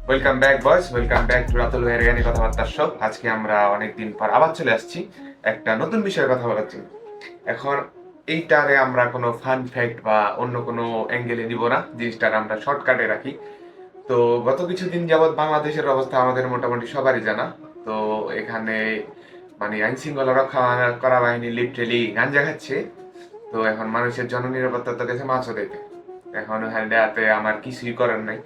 Welcome back বয়স, welcome back to Ratul ভাইয়ের জ্ঞানী কথাবার্তার শো। আজকে আমরা অনেকদিন পর আবার চলে আসছি একটা নতুন বিষয়ে কথা বলার জন্য। এখন এইটারে আমরা কোনো ফান ফ্যাক্ট বা অন্য কোনো অ্যাঙ্গেলে নিব না, জিনিসটার আমরা শর্টকাটে রাখি। তো গত কিছুদিন যাবৎ বাংলাদেশের অবস্থা আমাদের মোটামুটি সবারই জানা। তো এখানে মানে আইন শৃঙ্খলা রক্ষা করা বাহিনী লিটারেলি গাঞ্জা খাচ্ছে। তো এখন মানুষের জননিরাপত্তা তো গেছে মাছও দিতে। এখন হ্যান্ডে আমার কিছুই করার নাই।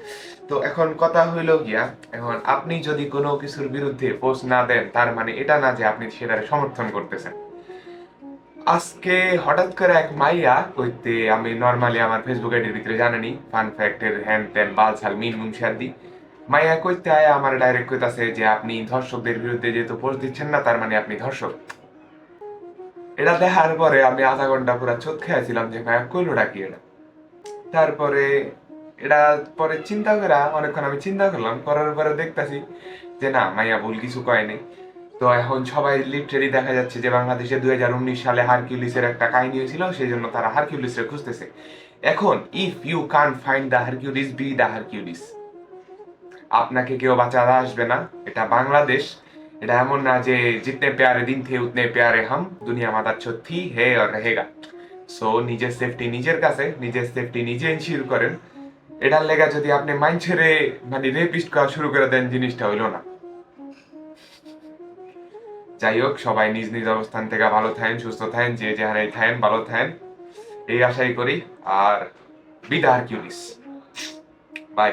তো এখন কথা হইল গিয়া, এখন আপনি যদি কোনো কিছুর বিরুদ্ধে পোস্ট না দেন তার মানে এটা না যে আপনি সেটারে সমর্থন করতেছেন। আজকে হঠাৎ করে এক মাইয়া কইতে, আমি নর্মালি আমার ফেসবুক আইডির ভিতরে জানেনি ফান ফ্যাক্টের হ্যান ত্যান বালছাল মিন মুন শাদি, মাইয়া কইতে আয় আমার ডাইরেক্ট কইতাছে যে আপনি ধর্ষকদের বিরুদ্ধে যেহেতু পোস্ট দিচ্ছেন না তার মানে আপনি ধর্ষক। এটা দেখার পরে আমি আধা ঘন্টা পুরো চোখ খেয়েছিলাম যে ভাইয়া কইলোটা কি এটা। তারপরে এটা পরে চিন্তা করা অনেকক্ষণ আমি চিন্তা করলাম, করার পরে দেখতাছি যে না, মাইয়া ভুল কিছু কয়নি। তো এখন সবাই লিটারেলি দেখা যাচ্ছে যে বাংলাদেশে 2019 সালে হারকিউলিসের একটা কাহিনী হয়েছিল, সেই জন্য তারা হারকিউলিসের খুঁজতেছে। এখন if you can find the Hercules, be the Hercules. আপনাকে কেউ বাঁচাতে আসবে না। এটা বাংলাদেশ। এটা এমন না যে জিতনে প্যারে দিন থে উতনে প্যারে হাম, দুনিয়া মাদার থি হে আর रहेगा। সো নিজের সেফটি নিজের কাছে, নিজের সেফটি নিজে ইনশিওর করেন। এটার লেগা যদি আপনি মাইন্ড ছেড়ে মানে রেপিস্ট করা শুরু করে দেন, জিনিসটা হইলো না। যাই হোক, সবাই নিজ নিজ অবস্থান থেকে ভালো থাকেন, সুস্থ থাকেন, যে যেখানে থাকেন ভালো থাকেন, এই আশাই করি। আর বিদার কিউলিস, বাই।